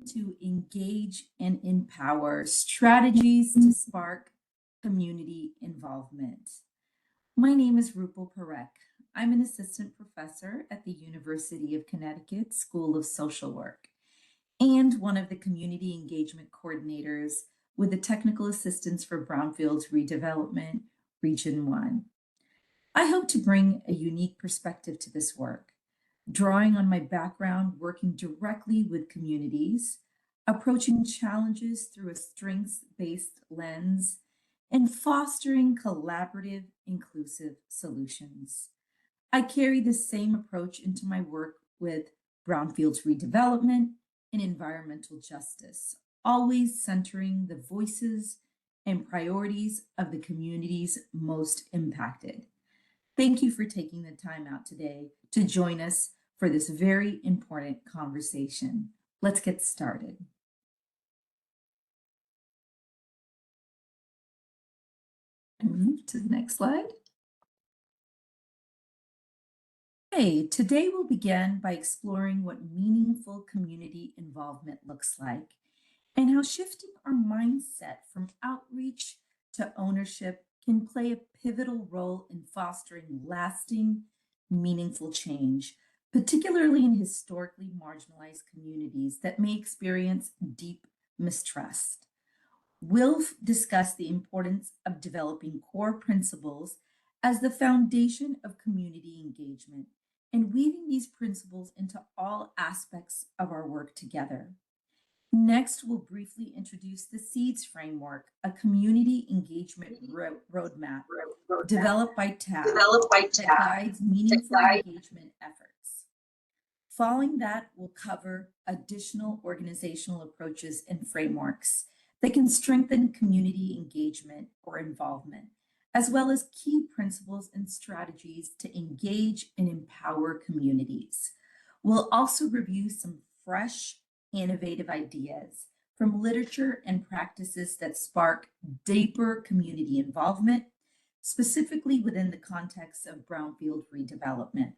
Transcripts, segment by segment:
to engage and empower strategies to spark community involvement. My name is Rupal Parekh. I'm an assistant professor at the University of Connecticut School of Social Work and one of the community engagement coordinators with the Technical Assistance for Brownfields Redevelopment, Region 1. I hope to bring a unique perspective to this work, drawing on my background working directly with communities, approaching challenges through a strengths-based lens, and fostering collaborative, inclusive solutions. I carry the same approach into my work with Brownfields redevelopment and environmental justice, always centering the voices and priorities of the communities most impacted. Thank you for taking the time out today to join us for this very important conversation. Let's get started. And move to the next slide. Okay, today we'll begin by exploring what meaningful community involvement looks like and how shifting our mindset from outreach to ownership can play a pivotal role in fostering lasting, meaningful change, particularly in historically marginalized communities that may experience deep mistrust. We'll discuss the importance of developing core principles as the foundation of community engagement and weaving these principles into all aspects of our work together. Next, we'll briefly introduce the SEEDS framework, a community engagement roadmap developed by TAB that guides meaningful engagement efforts. Following that, we'll cover additional organizational approaches and frameworks that can strengthen community engagement or involvement, as well as key principles and strategies to engage and empower communities. We'll also review some fresh, innovative ideas from literature and practices that spark deeper community involvement, specifically within the context of brownfield redevelopment.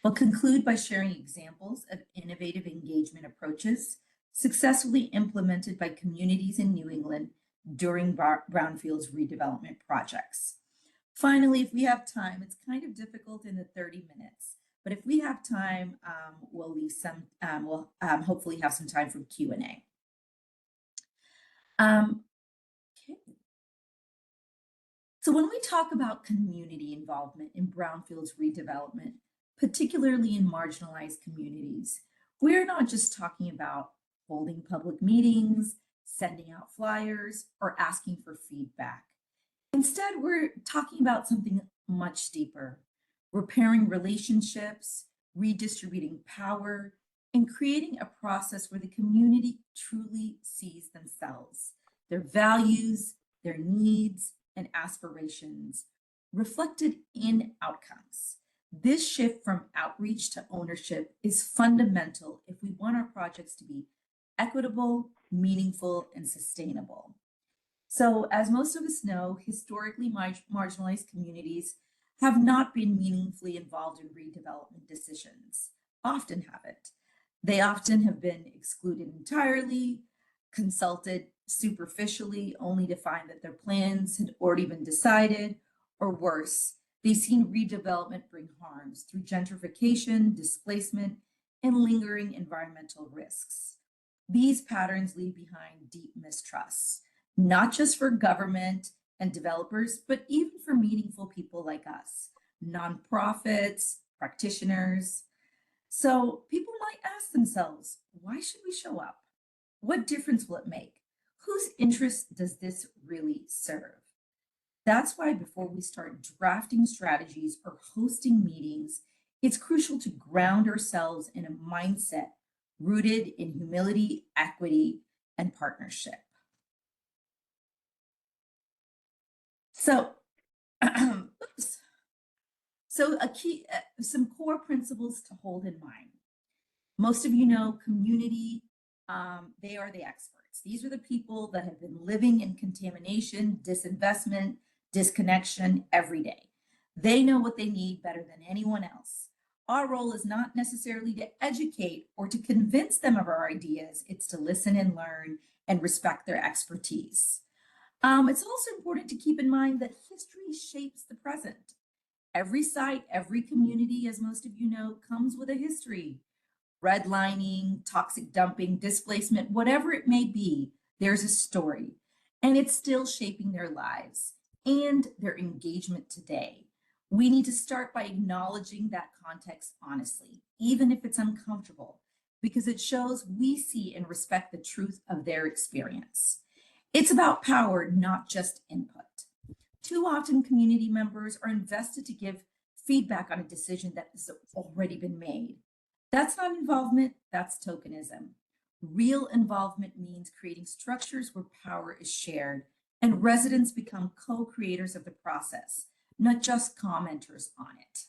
We'll conclude by sharing examples of innovative engagement approaches successfully implemented by communities in New England during brownfields redevelopment projects. Finally, if we have time, it's kind of difficult in the 30 minutes, but if we have time, we'll leave some, we'll hopefully have some time for Q&A. Okay. So when we talk about community involvement in brownfields redevelopment, particularly in marginalized communities, we're not just talking about holding public meetings, sending out flyers, or asking for feedback. Instead, we're talking about something much deeper: repairing relationships, redistributing power, and creating a process where the community truly sees themselves, their values, their needs, and aspirations reflected in outcomes. This shift from outreach to ownership is fundamental if we want our projects to be equitable, meaningful, and sustainable. So, as most of us know, historically marginalized communities have not been meaningfully involved in redevelopment decisions, often haven't. They often have been excluded entirely, consulted superficially, only to find that their plans had already been decided, or worse, they've seen redevelopment bring harms through gentrification, displacement, and lingering environmental risks. These patterns leave behind deep mistrust, not just for government and developers, but even for meaningful people like us, nonprofits, practitioners. So people might ask themselves, why should we show up? What difference will it make? Whose interest does this really serve? That's why before we start drafting strategies or hosting meetings, it's crucial to ground ourselves in a mindset rooted in humility, equity, and partnership. So, some core principles to hold in mind. Most of you know community, they are the experts. These are the people that have been living in contamination, disinvestment, disconnection every day. They know what they need better than anyone else. Our role is not necessarily to educate or to convince them of our ideas. It's to listen and learn and respect their expertise. It's also important to keep in mind that history shapes the present. Every site, every community, as most of you know, comes with a history. Redlining, toxic dumping, displacement, whatever it may be, there's a story. And it's still shaping their lives and their engagement today. We need to start by acknowledging that context honestly, even if it's uncomfortable, because it shows we see and respect the truth of their experience. It's about power, not just input. Too often, community members are invested to give feedback on a decision that has already been made. That's not involvement, that's tokenism. Real involvement means creating structures where power is shared and residents become co-creators of the process, not just commenters on it.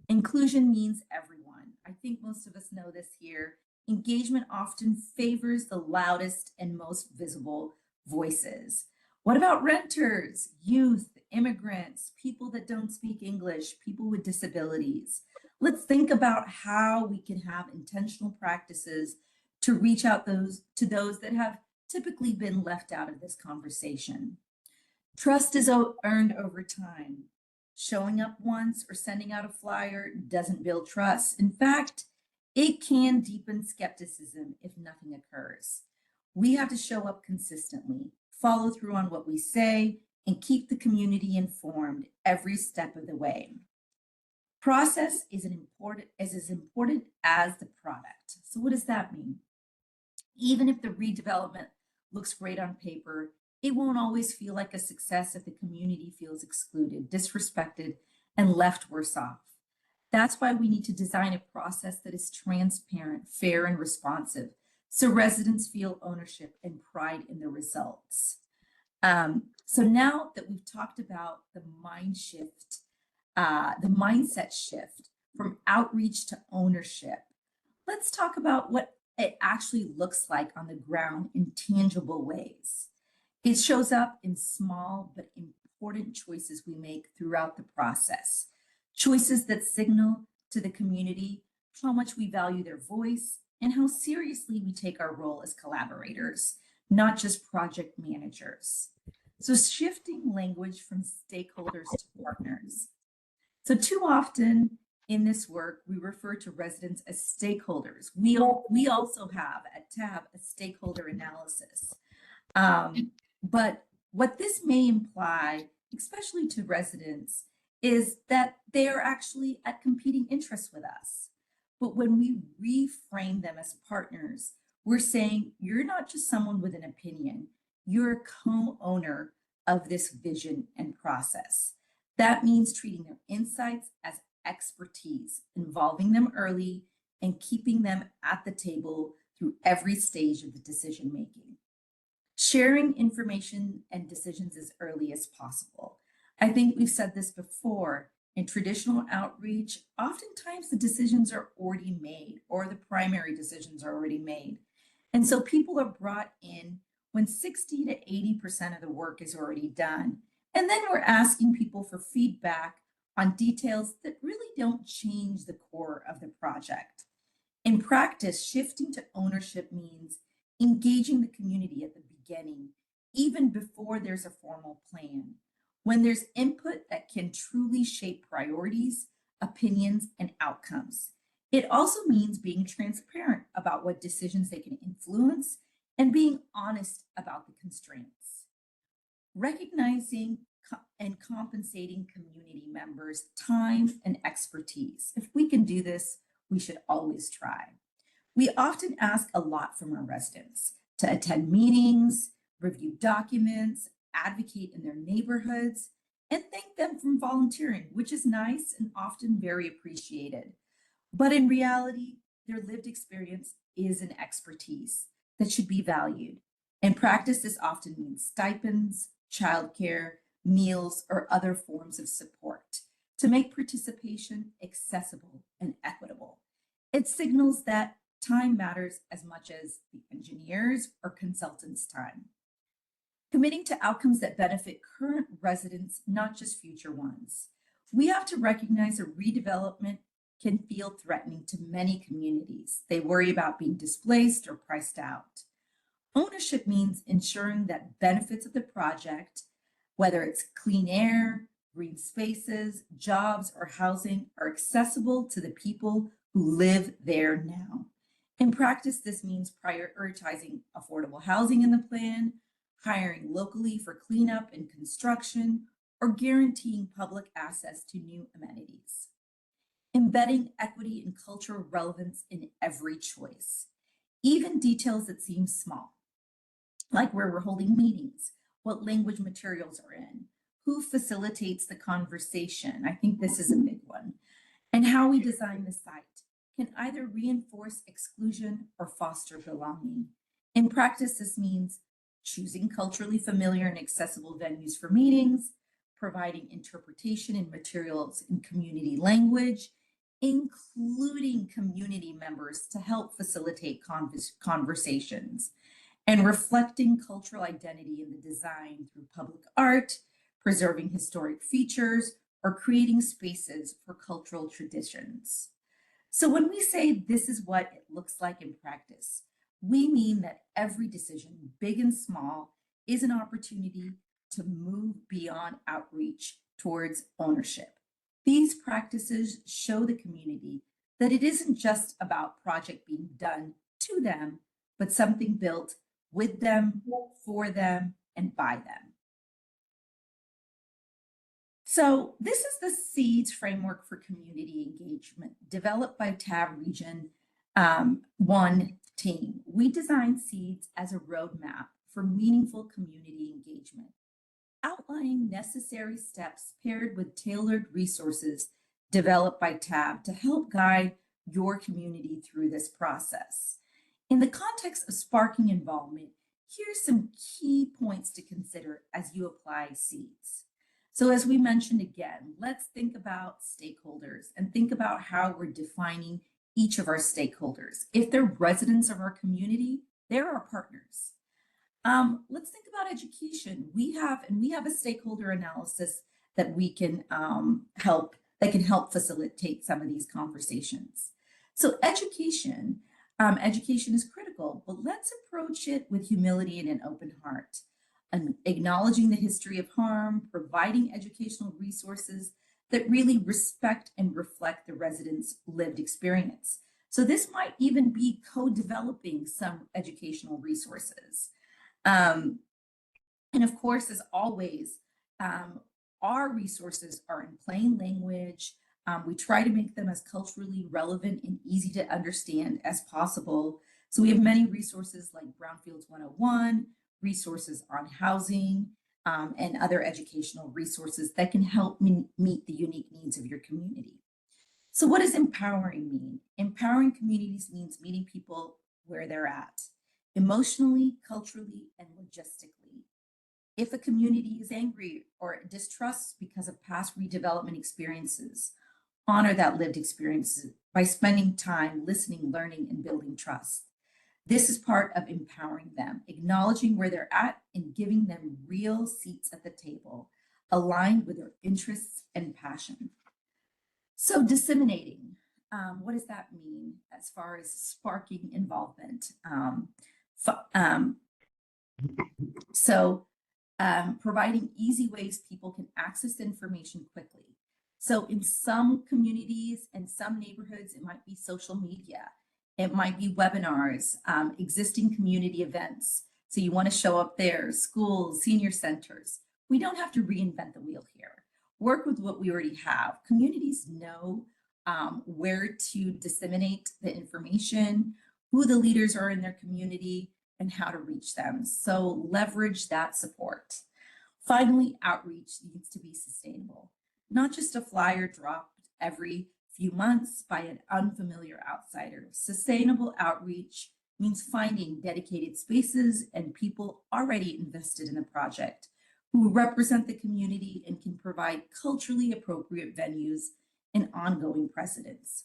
Inclusion means everyone. I think most of us know this here. Engagement often favors the loudest and most visible voices. What about renters, youth, immigrants, people that don't speak English, people with disabilities? Let's think about how we can have intentional practices to reach out to those that have typically been left out of this conversation. Trust is earned over time. Showing up once or sending out a flyer doesn't build trust. In fact, it can deepen skepticism if nothing occurs. We have to show up consistently, follow through on what we say, and keep the community informed every step of the way. Process is as important as the product. So what does that mean? Even if the redevelopment looks great on paper, it won't always feel like a success if the community feels excluded, disrespected, and left worse off. That's why we need to design a process that is transparent, fair, and responsive, so residents feel ownership and pride in the results. So now that we've talked about the mindset shift from outreach to ownership, let's talk about what it actually looks like on the ground in tangible ways. It shows up in small but important choices we make throughout the process. Choices that signal to the community how much we value their voice and how seriously we take our role as collaborators, not just project managers. So shifting language from stakeholders to partners. So too often in this work, we refer to residents as stakeholders. We also have at TAB a stakeholder analysis. But what this may imply, especially to residents, is that they are actually at competing interests with us. But when we reframe them as partners, we're saying you're not just someone with an opinion, you're a co-owner of this vision and process. That means treating their insights as expertise, involving them early, and keeping them at the table through every stage of the decision making. Sharing information and decisions as early as possible. I think we've said this before. In traditional outreach, oftentimes the decisions are already made or the primary decisions are already made. And so people are brought in when 60 to 80% of the work is already done. And then we're asking people for feedback on details that really don't change the core of the project. In practice, shifting to ownership means engaging the community at the beginning, even before there's a formal plan. When there's input that can truly shape priorities, opinions, and outcomes. It also means being transparent about what decisions they can influence and being honest about the constraints. Recognizing and compensating community members' time and expertise. If we can do this, we should always try. We often ask a lot from our residents to attend meetings, review documents, advocate in their neighborhoods, and thank them for volunteering, which is nice and often very appreciated. But in reality, their lived experience is an expertise that should be valued. In practice, this often means stipends, childcare, meals, or other forms of support to make participation accessible and equitable. It signals that time matters as much as the engineers or consultants' time. Committing to outcomes that benefit current residents, not just future ones. We have to recognize a redevelopment can feel threatening to many communities. They worry about being displaced or priced out. Ownership means ensuring that benefits of the project, whether it's clean air, green spaces, jobs, or housing, are accessible to the people who live there now. In practice, this means prioritizing affordable housing in the plan, hiring locally for cleanup and construction, or guaranteeing public access to new amenities. Embedding equity and cultural relevance in every choice, even details that seem small, like where we're holding meetings, what language materials are in, who facilitates the conversation. I think this is a big one. And how we design the site can either reinforce exclusion or foster belonging. In practice, this means choosing culturally familiar and accessible venues for meetings, providing interpretation and materials in community language, including community members to help facilitate conversations, and reflecting cultural identity in the design through public art, preserving historic features, or creating spaces for cultural traditions. So when we say this is what it looks like in practice, we mean that every decision, big and small, is an opportunity to move beyond outreach towards ownership. These practices show the community that it isn't just about project being done to them, but something built with them, for them, and by them. So this is the SEEDS framework for community engagement developed by TAB Region 1 team. We designed SEEDS as a roadmap for meaningful community engagement, outlining necessary steps paired with tailored resources developed by TAB to help guide your community through this process. In the context of sparking involvement, here's some key points to consider as you apply SEEDS. So as we mentioned again, let's think about stakeholders and think about how we're defining each of our stakeholders. If they're residents of our community, they're our partners. Let's think about education. We have a stakeholder analysis that we can help facilitate some of these conversations. So education is critical, but let's approach it with humility and an open heart. And acknowledging the history of harm, providing educational resources that really respect and reflect the residents' lived experience. So this might even be co-developing some educational resources. And of course, as always, our resources are in plain language. We try to make them as culturally relevant and easy to understand as possible. So we have many resources like Brownfields 101, resources on housing, and other educational resources that can help meet the unique needs of your community. So what does empowering mean? Empowering communities means meeting people where they're at, emotionally, culturally, and logistically. If a community is angry or distrusts because of past redevelopment experiences, honor that lived experience by spending time listening, learning, and building trust. This is part of empowering them, acknowledging where they're at and giving them real seats at the table, aligned with their interests and passion. So disseminating, what does that mean as far as sparking involvement? Providing easy ways people can access information quickly. So in some communities and some neighborhoods, it might be social media. It might be webinars, existing community events. So you want to show up there, schools, senior centers. We don't have to reinvent the wheel here. Work with what we already have. Communities know where to disseminate the information, who the leaders are in their community, and how to reach them. So leverage that support. Finally, outreach needs to be sustainable, not just a flyer dropped every few months by an unfamiliar outsider. Sustainable outreach means finding dedicated spaces and people already invested in the project who represent the community and can provide culturally appropriate venues and ongoing presence.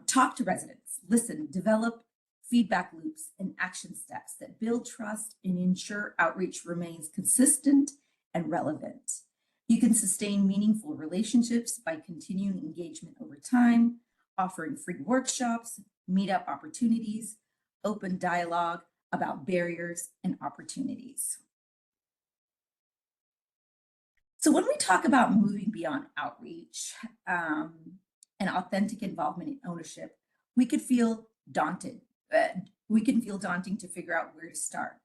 Talk to residents, listen, develop feedback loops and action steps that build trust and ensure outreach remains consistent and relevant. You can sustain meaningful relationships by continuing engagement over time, offering free workshops, meetup opportunities, open dialogue about barriers and opportunities. So when we talk about moving beyond outreach and authentic involvement and ownership, we could feel daunted. We can feel daunting to figure out where to start.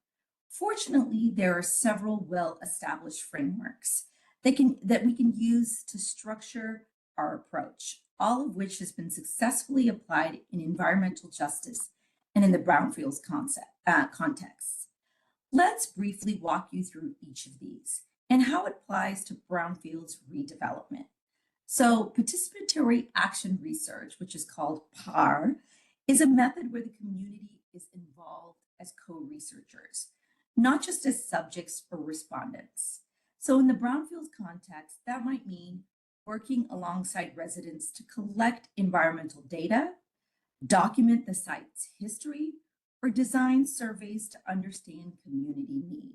Fortunately, there are several well-established frameworks that we can use to structure our approach, all of which has been successfully applied in environmental justice and in the Brownfields context. Let's briefly walk you through each of these and how it applies to Brownfields redevelopment. So participatory action research, which is called PAR, is a method where the community is involved as co-researchers, not just as subjects or respondents. So in the Brownfields context, that might mean working alongside residents to collect environmental data, document the site's history, or design surveys to understand community need.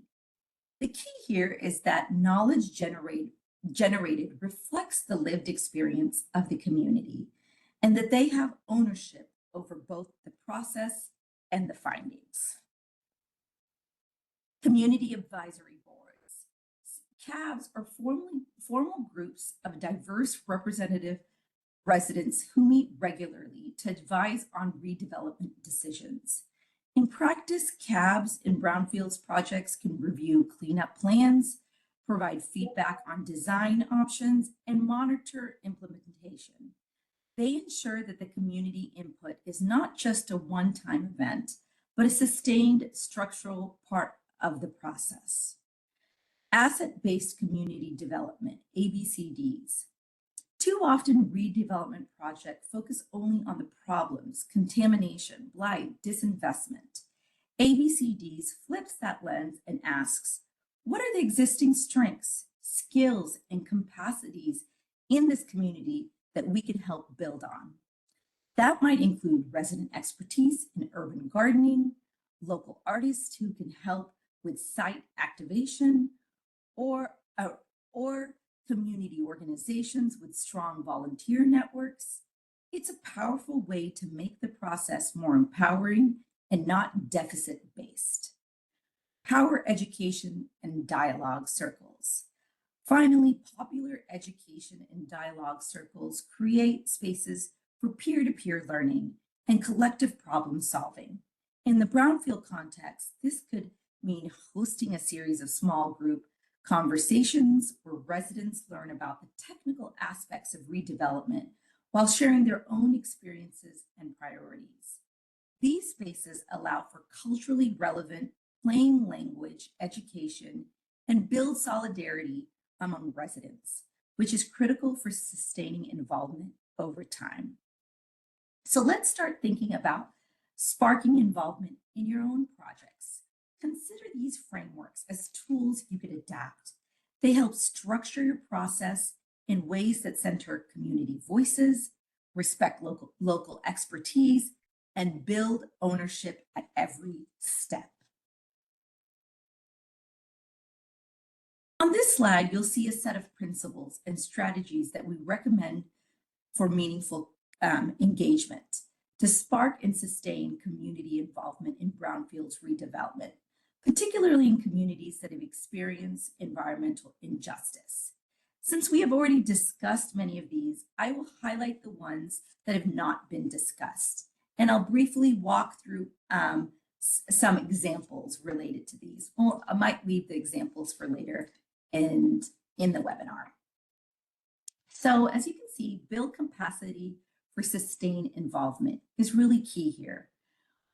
The key here is that knowledge generated reflects the lived experience of the community and that they have ownership over both the process and the findings. Community advisory boards. CABs are formal groups of diverse representative residents who meet regularly to advise on redevelopment decisions. In practice, CABs in Brownfields projects can review cleanup plans, provide feedback on design options, and monitor implementation. They ensure that the community input is not just a one-time event, but a sustained structural part of the process. Asset-based community development, ABCDs. Too often, redevelopment projects focus only on the problems, contamination, blight, disinvestment. ABCDs flips that lens and asks, what are the existing strengths, skills, and capacities in this community that we can help build on? That might include resident expertise in urban gardening, local artists who can help with site activation, or community organizations with strong volunteer networks. It's a powerful way to make the process more empowering and not deficit-based. Power education and dialogue circles. Finally, popular education and dialogue circles create spaces for peer-to-peer learning and collective problem solving. In the Brownfield context, this could mean hosting a series of small group conversations where residents learn about the technical aspects of redevelopment while sharing their own experiences and priorities. These spaces allow for culturally relevant, plain language education and build solidarity among residents, which is critical for sustaining involvement over time. So let's start thinking about sparking involvement in your own projects. Consider these frameworks as tools you could adapt. They help structure your process in ways that center community voices, respect local expertise, and build ownership at every step. On this slide, you'll see a set of principles and strategies that we recommend for meaningful engagement to spark and sustain community involvement in Brownfields redevelopment, particularly in communities that have experienced environmental injustice. Since we have already discussed many of these, I will highlight the ones that have not been discussed, and I'll briefly walk through some examples related to these. Well, I might leave the examples for later in the webinar. So as you can see, build capacity for sustained involvement is really key here.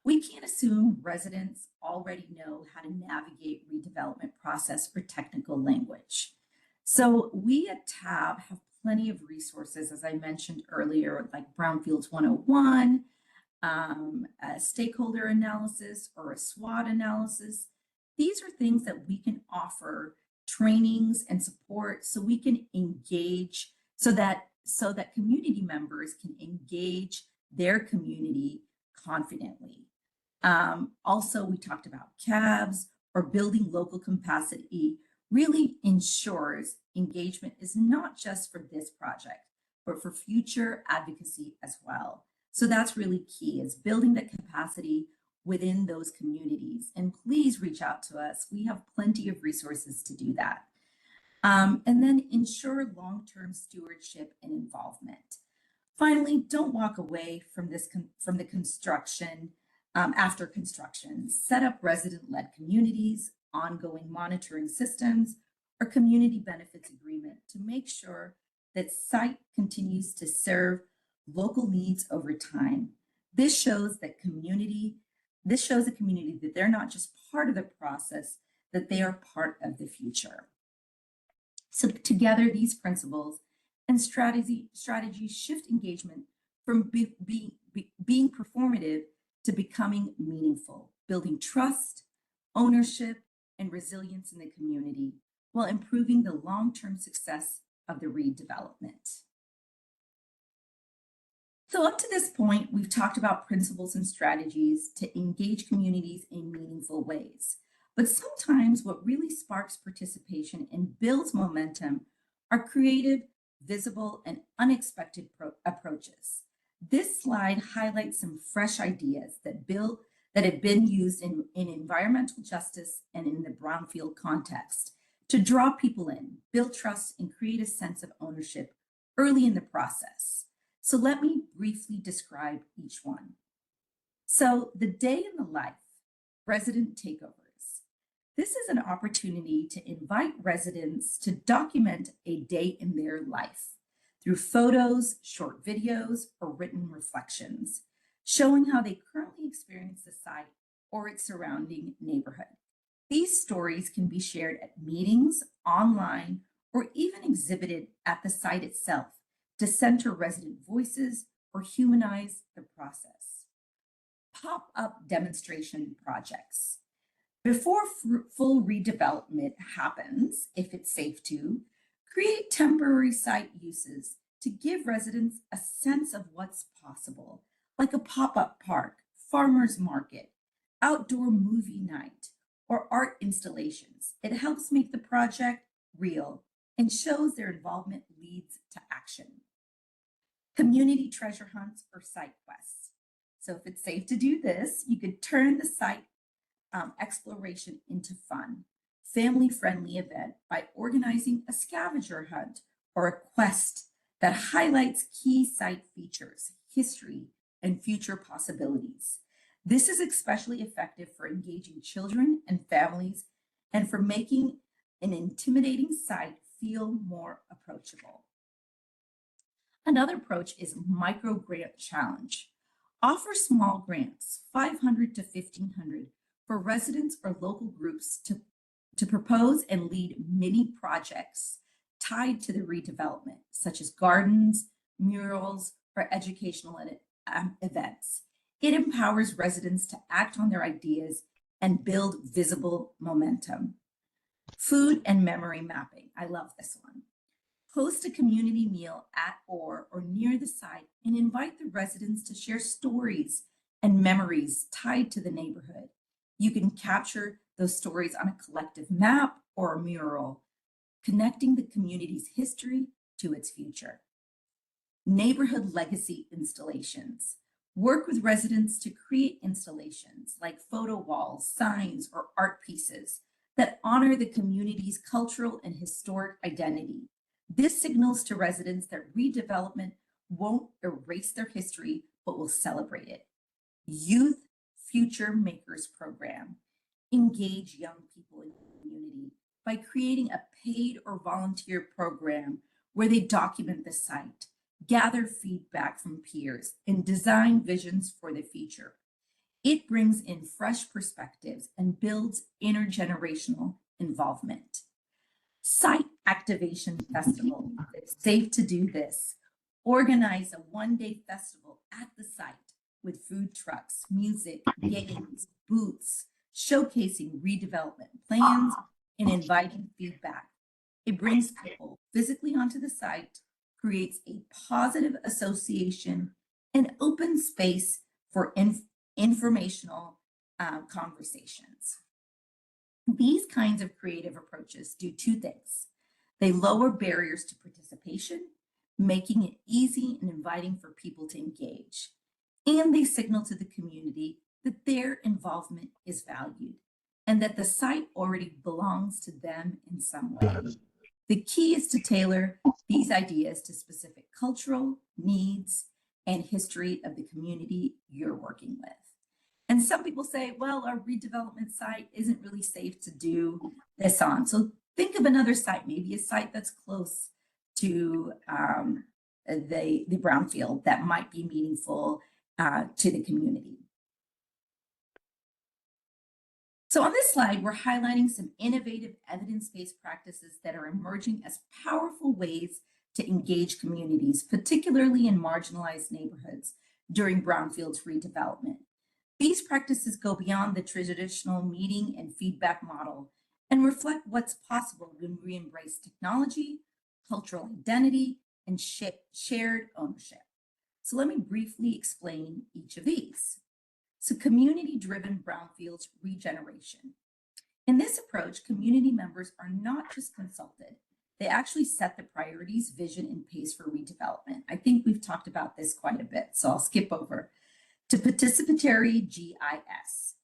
We can't assume residents already know how to navigate redevelopment process or technical language. So we at TAB have plenty of resources, as I mentioned earlier, like Brownfields 101, a stakeholder analysis, or a SWOT analysis. These are things that we can offer trainings and support so we can engage, so that community members can engage their community confidently. Also, we talked about CABs, or building local capacity really ensures engagement is not just for this project, but for future advocacy as well. So that's really key, is building that capacity within those communities. And please reach out to us. We have plenty of resources to do that. And then ensure long-term stewardship and involvement. Finally, don't walk away from the construction after construction. Set up resident-led communities, ongoing monitoring systems, or community benefits agreement to make sure that site continues to serve local needs over time. This shows the community that they're not just part of the process, that they are part of the future. So together, these principles and strategies shift engagement from being performative to becoming meaningful, building trust, ownership, and resilience in the community while improving the long-term success of the redevelopment. So up to this point, we've talked about principles and strategies to engage communities in meaningful ways. But sometimes what really sparks participation and builds momentum are creative, visible, and unexpected approaches. This slide highlights some fresh ideas that have been used in environmental justice and in the brownfield context to draw people in, build trust, and create a sense of ownership early in the process. So let me briefly describe each one. So the day in the life, resident takeovers. This is an opportunity to invite residents to document a day in their life through photos, short videos, or written reflections, showing how they currently experience the site or its surrounding neighborhood. These stories can be shared at meetings, online, or even exhibited at the site itself to center resident voices or humanize the process. Pop-up demonstration projects. Before full redevelopment happens, if it's safe to, create temporary site uses to give residents a sense of what's possible, like a pop-up park, farmer's market, outdoor movie night, or art installations. It helps make the project real and shows their involvement leads to action. Community treasure hunts or site quests. So if it's safe to do this, you could turn the site exploration into fun, family-friendly event by organizing a scavenger hunt or a quest that highlights key site features, history, and future possibilities. This is especially effective for engaging children and families and for making an intimidating site feel more approachable. Another approach is micro grant challenge. Offer small grants, 500 to 1,500, for residents or local groups to propose and lead mini projects tied to the redevelopment, such as gardens, murals, or educational events. It empowers residents to act on their ideas and build visible momentum. Food and memory mapping. I love this one. Host a community meal at or near the site and invite the residents to share stories and memories tied to the neighborhood. You can capture those stories on a collective map or a mural, connecting the community's history to its future. Neighborhood legacy installations. Work with residents to create installations like photo walls, signs, or art pieces that honor the community's cultural and historic identity. This signals to residents that redevelopment won't erase their history, but will celebrate it. Youth Future Makers Program. Engage young people in the community by creating a paid or volunteer program where they document the site, gather feedback from peers, and design visions for the future. It brings in fresh perspectives and builds intergenerational involvement. Site Activation Festival. It's safe to do this. Organize a one-day festival at the site with food trucks, music, games, booths, showcasing redevelopment plans and inviting feedback. It brings people physically onto the site, creates a positive association, and open space for informational conversations. These kinds of creative approaches do two things. They lower barriers to participation, making it easy and inviting for people to engage. And they signal to the community that their involvement is valued and that the site already belongs to them in some way. The key is to tailor these ideas to specific cultural needs and history of the community you're working with. And some people say, well, our redevelopment site isn't really safe to do this on. So think of another site, maybe a site that's close to the brownfield that might be meaningful to the community. So on this slide, we're highlighting some innovative evidence-based practices that are emerging as powerful ways to engage communities, particularly in marginalized neighborhoods during brownfields redevelopment. These practices go beyond the traditional meeting and feedback model and reflect what's possible when we embrace technology, cultural identity, and shared ownership. So let me briefly explain each of these. So community-driven brownfields regeneration. In this approach, community members are not just consulted, they actually set the priorities, vision, and pace for redevelopment. I think we've talked about this quite a bit, so I'll skip over to participatory GIS.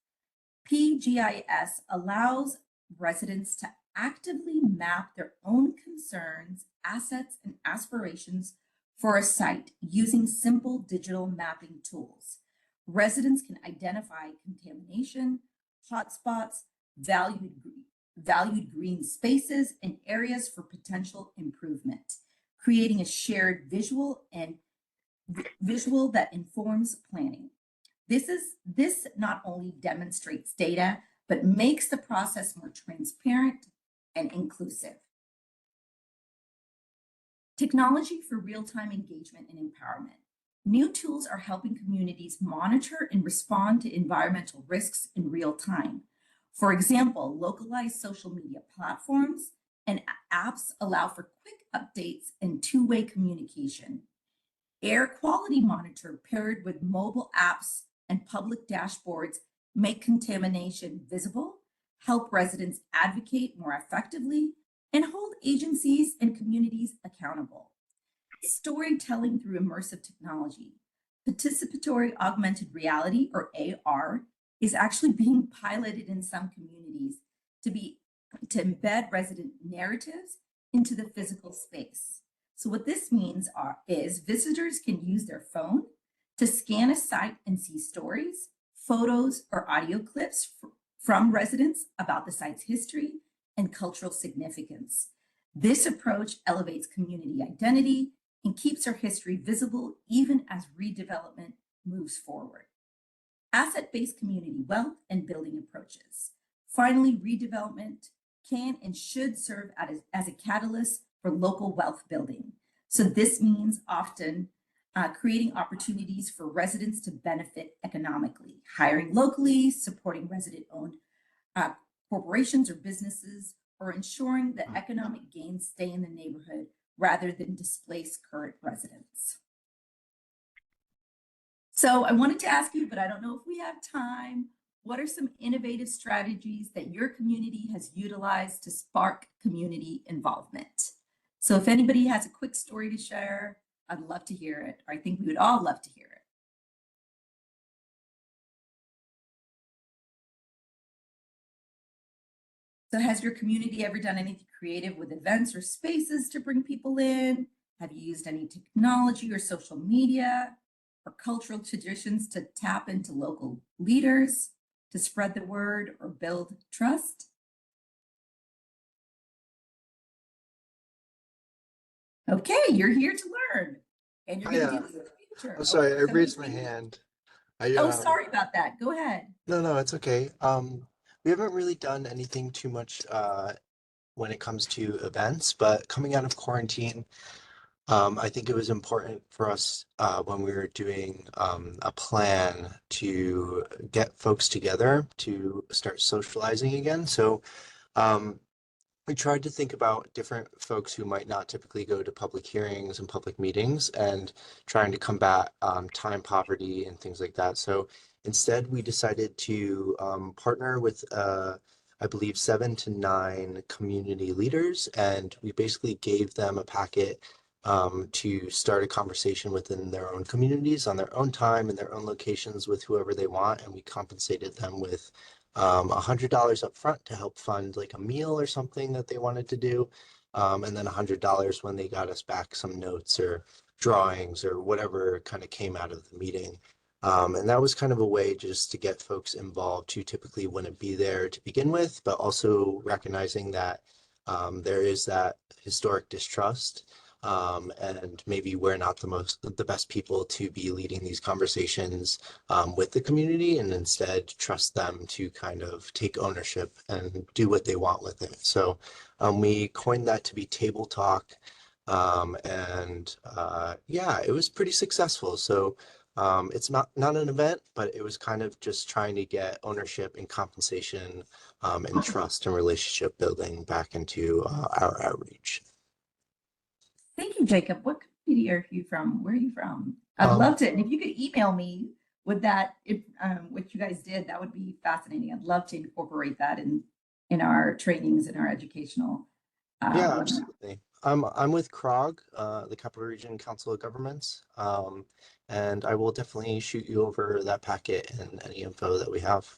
PGIS allows residents to actively map their own concerns, assets, and aspirations for a site using simple digital mapping tools. Residents can identify contamination, hotspots, valued green spaces, and areas for potential improvement, creating a shared visual that informs planning. This not only demonstrates data, but makes the process more transparent and inclusive. Technology for real-time engagement and empowerment. New tools are helping communities monitor and respond to environmental risks in real time. For example, localized social media platforms and apps allow for quick updates and two-way communication. Air quality monitor paired with mobile apps and public dashboards make contamination visible, help residents advocate more effectively, and hold agencies and communities accountable. Storytelling through immersive technology. Participatory augmented reality, or AR, is actually being piloted in some communities to embed resident narratives into the physical space. So what this means is visitors can use their phone to scan a site and see stories, photos, or audio clips from residents about the site's history and cultural significance. This approach elevates community identity and keeps our history visible even as redevelopment moves forward. Asset-based community wealth and building approaches. Finally, redevelopment can and should serve as a catalyst for local wealth building. So this means often creating opportunities for residents to benefit economically, hiring locally, supporting resident-owned corporations or businesses, or ensuring that economic gains stay in the neighborhood rather than displace current residents. So I wanted to ask you, but I don't know if we have time, what are some innovative strategies that your community has utilized to spark community involvement? So if anybody has a quick story to share, I'd love to hear it, or I think we would all love to hear it. So has your community ever done anything creative with events or spaces to bring people in? Have you used any technology or social media or cultural traditions to tap into local leaders, to spread the word or build trust? Okay, you're here to learn, and you're going to do this in the future. I'm sorry, I raised my hand. Oh, sorry about that. Go ahead. No, it's okay. We haven't really done anything too much when it comes to events, but coming out of quarantine, I think it was important for us when we were doing a plan to get folks together to start socializing again. So we tried to think about different folks who might not typically go to public hearings and public meetings and trying to combat time poverty and things like that. So instead, we decided to partner with I believe, 7 to 9 community leaders, and we basically gave them a packet to start a conversation within their own communities on their own time in their own locations with whoever they want, and we compensated them with $100 up front to help fund like a meal or something that they wanted to do, and then $100 when they got us back some notes or drawings or whatever kind of came out of the meeting. And that was kind of a way just to get folks involved who typically wouldn't be there to begin with, but also recognizing that there is that historic distrust. And maybe we're not the best people to be leading these conversations with the community, and instead trust them to kind of take ownership and do what they want with it. So we coined that to be table talk. And yeah, it was pretty successful. So it's not an event, but it was kind of just trying to get ownership and compensation and trust and relationship building back into our outreach. Thank you, Jacob. What community are you from? Where are you from? I'd love to, and if you could email me with that, if what you guys did, that would be fascinating. I'd love to incorporate that in our trainings, in our educational. Yeah, absolutely. I'm with CROG, the Capital Region Council of Governments, and I will definitely shoot you over that packet and any info that we have.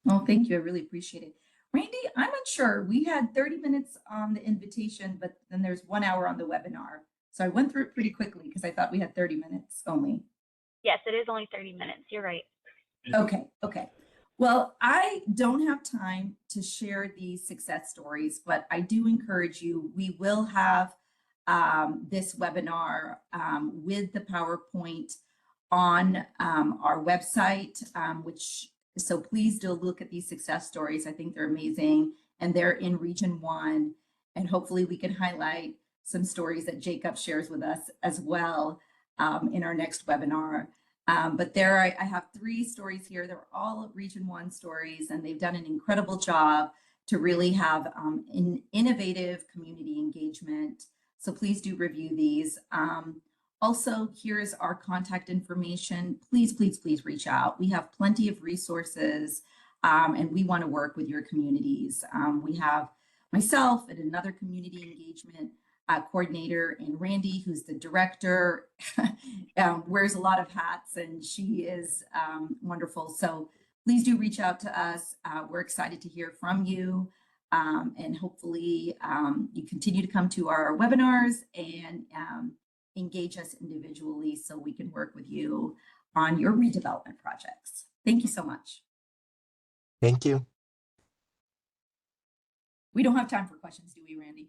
Well, thank you. I really appreciate it. Randy, I'm unsure. We had 30 minutes on the invitation, but then there's 1 hour on the webinar. So I went through it pretty quickly because I thought we had 30 minutes only. Yes, it is only 30 minutes. You're right. Okay, okay. Well, I don't have time to share these success stories, but I do encourage you. We will have this webinar with the PowerPoint on our website, so please do look at these success stories. I think they're amazing, and they're in Region 1, and hopefully we can highlight some stories that Jacob shares with us as well in our next webinar. But there I have 3 stories here. They're all Region 1 stories, and they've done an incredible job to really have an innovative community engagement. So please do review these. Also, here's our contact information. Please, please, please reach out. We have plenty of resources, and we want to work with your communities. We have myself and another community engagement coordinator, and Randy, who's the director, wears a lot of hats, and she is wonderful. So please do reach out to us. We're excited to hear from you, and hopefully you continue to come to our webinars and engage us individually so we can work with you on your redevelopment projects. Thank you so much. Thank you. We don't have time for questions, do we, Randy?